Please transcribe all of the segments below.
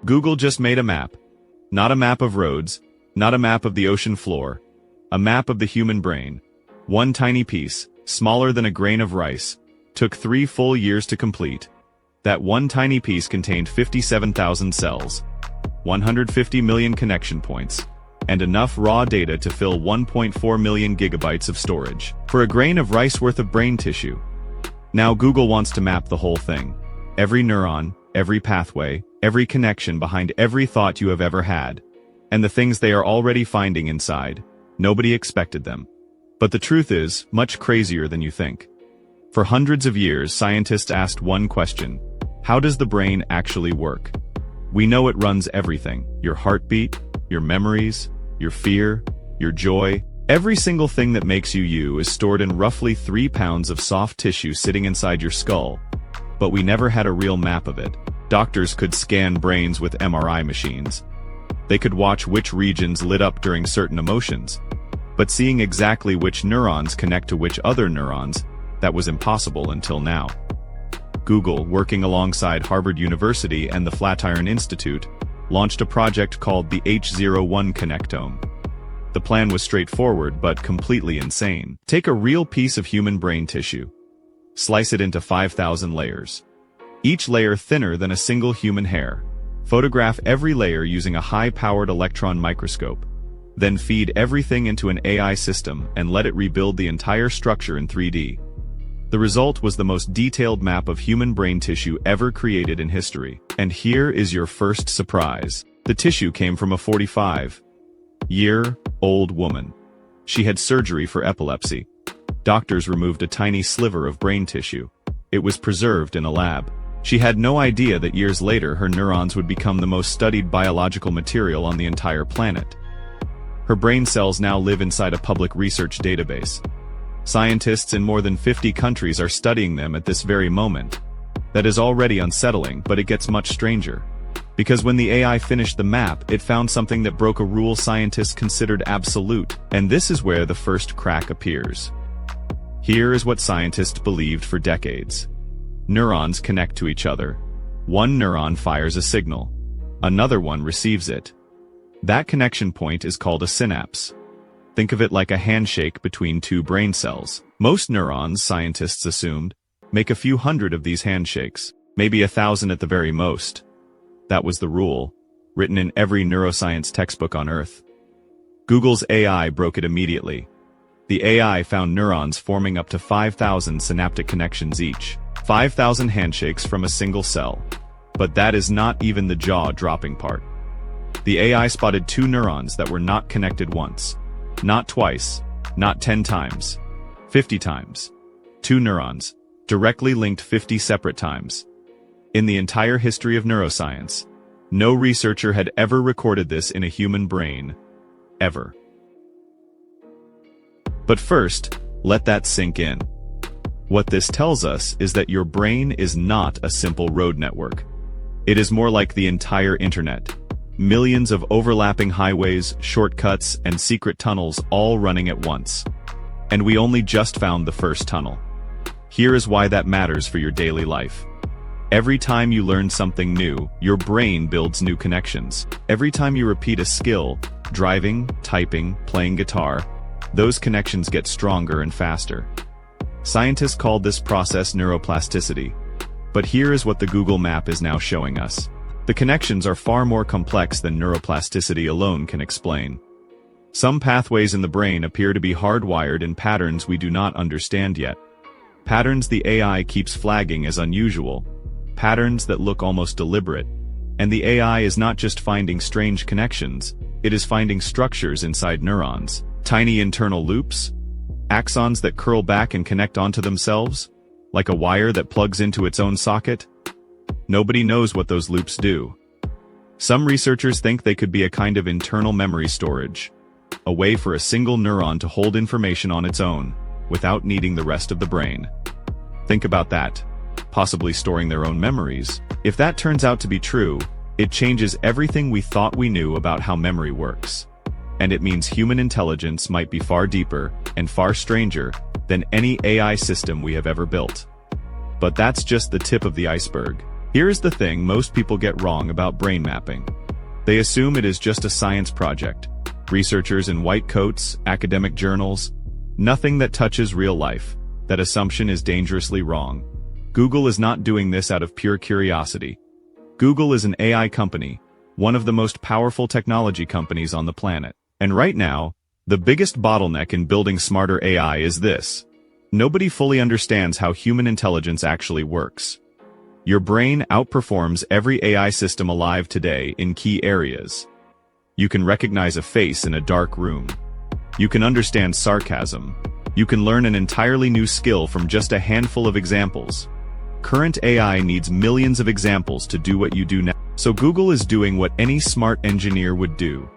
Google just made a map. Not a map of roads, not a map of the ocean floor, a map of the human brain. One tiny piece, smaller than a grain of rice, took 3 full years to complete. That one tiny piece contained 57,000 cells, 150 million connection points, and enough raw data to fill 1.4 million gigabytes of storage. For a grain of rice worth of brain tissue. Now Google wants to map the whole thing. Every neuron, every pathway, every connection behind every thought you have ever had. And the things they are already finding inside. Nobody expected them. But the truth is, much crazier than you think. For hundreds of years, scientists asked one question: how does the brain actually work? We know it runs everything: your heartbeat, your memories, your fear, your joy. Every single thing that makes you you is stored in roughly 3 pounds of soft tissue sitting inside your skull. But we never had a real map of it. Doctors could scan brains with MRI machines. They could watch which regions lit up during certain emotions. But seeing exactly which neurons connect to which other neurons, that was impossible until now. Google, working alongside Harvard University and the Flatiron Institute, launched a project called the H01 connectome. The plan was straightforward but completely insane. Take a real piece of human brain tissue. Slice it into 5,000 layers. Each layer thinner than a single human hair. Photograph every layer using a high-powered electron microscope. Then feed everything into an AI system and let it rebuild the entire structure in 3D. The result was the most detailed map of human brain tissue ever created in history. And here is your first surprise. The tissue came from a 45-year-old woman. She had surgery for epilepsy. Doctors removed a tiny sliver of brain tissue. It was preserved in a lab. She had no idea that years later her neurons would become the most studied biological material on the entire planet. Her brain cells now live inside a public research database. Scientists in more than 50 countries are studying them at this very moment. That is already unsettling, but it gets much stranger. Because when the AI finished the map, it found something that broke a rule scientists considered absolute, and this is where the first crack appears. Here is what scientists believed for decades. Neurons connect to each other. One neuron fires a signal. Another one receives it. That connection point is called a synapse. Think of it like a handshake between 2 brain cells. Most neurons, scientists assumed, make a few hundred of these handshakes, maybe 1,000 at the very most. That was the rule, written in every neuroscience textbook on Earth. Google's AI broke it immediately. The AI found neurons forming up to 5,000 synaptic connections each. 5,000 handshakes from a single cell. But that is not even the jaw-dropping part. The AI spotted 2 neurons that were not connected once. Not twice, not 10 times, 50 times. 2 neurons, directly linked 50 separate times. In the entire history of neuroscience, no researcher had ever recorded this in a human brain. Ever. But first, let that sink in. What this tells us is that your brain is not a simple road network. It is more like the entire internet. Millions of overlapping highways, shortcuts, and secret tunnels all running at once. And we only just found the first tunnel. Here is why that matters for your daily life. Every time you learn something new, your brain builds new connections. Every time you repeat a skill, driving, typing, playing guitar, those connections get stronger and faster. Scientists called this process neuroplasticity. But here is what the Google map is now showing us. The connections are far more complex than neuroplasticity alone can explain. Some pathways in the brain appear to be hardwired in patterns we do not understand yet. Patterns the AI keeps flagging as unusual. Patterns that look almost deliberate. And the AI is not just finding strange connections, it is finding structures inside neurons. Tiny internal loops, axons that curl back and connect onto themselves, like a wire that plugs into its own socket. Nobody knows what those loops do. Some researchers think they could be a kind of internal memory storage, a way for a single neuron to hold information on its own, without needing the rest of the brain. Think about that. Possibly storing their own memories. If that turns out to be true, it changes everything we thought we knew about how memory works. And it means human intelligence might be far deeper and far stranger than any AI system we have ever built. But that's just the tip of the iceberg. Here's the thing most people get wrong about brain mapping. They assume it is just a science project. Researchers in white coats, academic journals, nothing that touches real life. That assumption is dangerously wrong. Google is not doing this out of pure curiosity. Google is an AI company, one of the most powerful technology companies on the planet. And right now, the biggest bottleneck in building smarter AI is this. Nobody fully understands how human intelligence actually works. Your brain outperforms every AI system alive today in key areas. You can recognize a face in a dark room. You can understand sarcasm. You can learn an entirely new skill from just a handful of examples. Current AI needs millions of examples to do what you do now. So Google is doing what any smart engineer would do.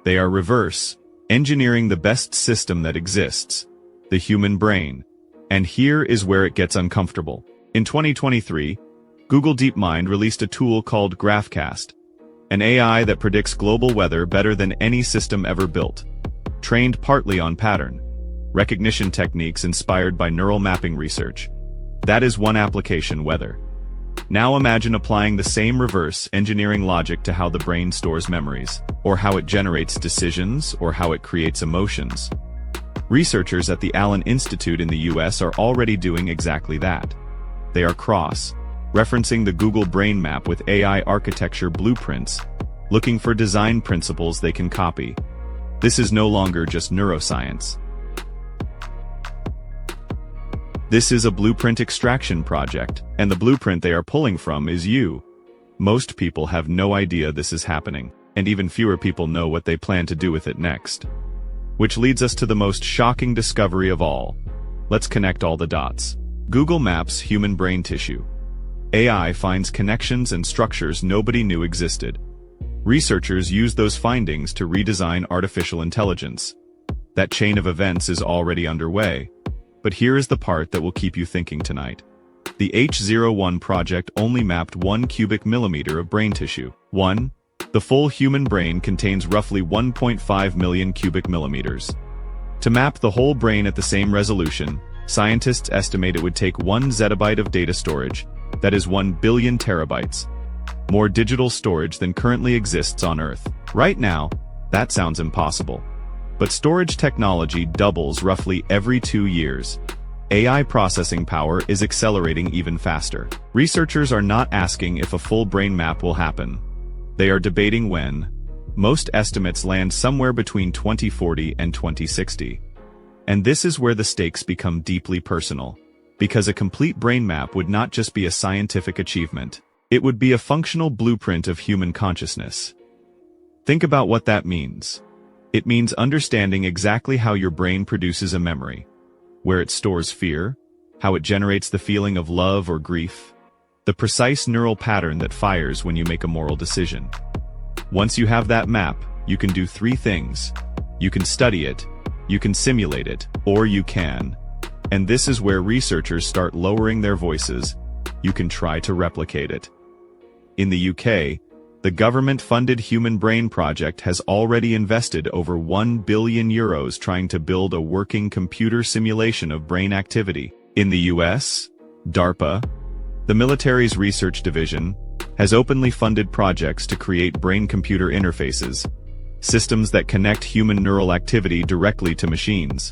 They are reverse engineering the best system that exists, the human brain. And here is where it gets uncomfortable. In 2023, Google DeepMind released a tool called GraphCast, an AI that predicts global weather better than any system ever built, trained partly on pattern recognition techniques inspired by neural mapping research. That is one application, weather. Now imagine applying the same reverse engineering logic to how the brain stores memories, or how it generates decisions, or how it creates emotions. Researchers at the Flatiron Institute in the US are already doing exactly that. They are cross-referencing the Google Brain Map with AI architecture blueprints, looking for design principles they can copy. This is no longer just neuroscience. This is a blueprint extraction project, and the blueprint they are pulling from is you. Most people have no idea this is happening, and even fewer people know what they plan to do with it next. Which leads us to the most shocking discovery of all. Let's connect all the dots. Google maps human brain tissue. AI finds connections and structures nobody knew existed. Researchers use those findings to redesign artificial intelligence. That chain of events is already underway. But here is the part that will keep you thinking tonight. The H01 project only mapped 1 cubic millimeter of brain tissue. 1. The full human brain contains roughly 1.5 million cubic millimeters. To map the whole brain at the same resolution, scientists estimate it would take 1 zettabyte of data storage, that is 1 billion terabytes. More digital storage than currently exists on Earth. Right now, that sounds impossible. But storage technology doubles roughly every 2 years. AI processing power is accelerating even faster. Researchers are not asking if a full brain map will happen. They are debating when. Most estimates land somewhere between 2040 and 2060. And this is where the stakes become deeply personal. Because a complete brain map would not just be a scientific achievement. It would be a functional blueprint of human consciousness. Think about what that means. It means understanding exactly how your brain produces a memory, where it stores fear, how it generates the feeling of love or grief, the precise neural pattern that fires when you make a moral decision. Once you have that map, you can do 3 things. You can study it, you can simulate it, or you can. And this is where researchers start lowering their voices. You can try to replicate it. In the UK, the government-funded Human Brain Project has already invested over €1 billion trying to build a working computer simulation of brain activity. In the US, DARPA, the military's research division, has openly funded projects to create brain-computer interfaces, systems that connect human neural activity directly to machines.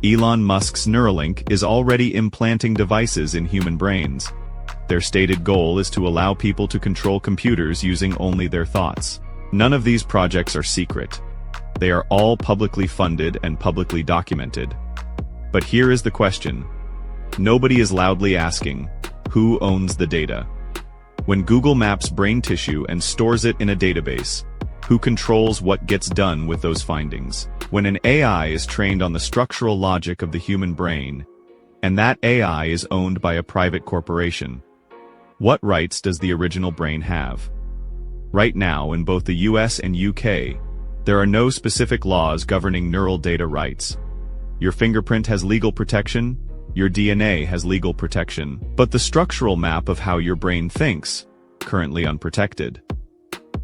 Elon Musk's Neuralink is already implanting devices in human brains. Their stated goal is to allow people to control computers using only their thoughts. None of these projects are secret. They are all publicly funded and publicly documented. But here is the question. Nobody is loudly asking, who owns the data? When Google maps brain tissue and stores it in a database, who controls what gets done with those findings? When an AI is trained on the structural logic of the human brain, and that AI is owned by a private corporation, what rights does the original brain have? Right now, in both the US and UK, there are no specific laws governing neural data rights. Your fingerprint has legal protection, your DNA has legal protection, but the structural map of how your brain thinks, currently unprotected.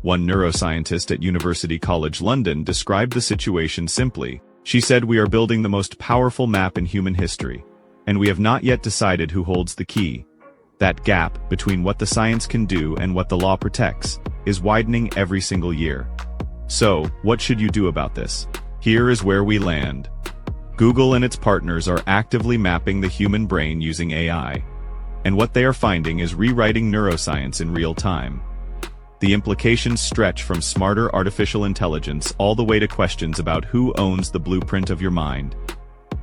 One neuroscientist at University College London described the situation simply. She said, "We are building the most powerful map in human history, and we have not yet decided who holds the key. That gap between what the science can do and what the law protects is widening every single year. So, what should you do about this? Here is where we land. Google and its partners are actively mapping the human brain using AI. And what they are finding is rewriting neuroscience in real time. The implications stretch from smarter artificial intelligence all the way to questions about who owns the blueprint of your mind.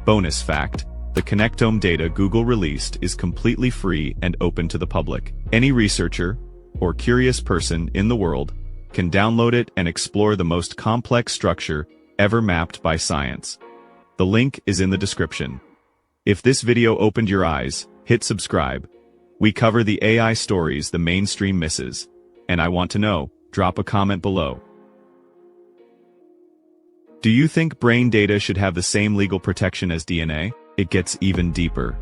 Bonus fact: the connectome data Google released is completely free and open to the public. Any researcher or curious person in the world can download it and explore the most complex structure ever mapped by science. The link is in the description. If this video opened your eyes, hit subscribe. We cover the AI stories the mainstream misses. And I want to know, drop a comment below. Do you think brain data should have the same legal protection as DNA? It gets even deeper.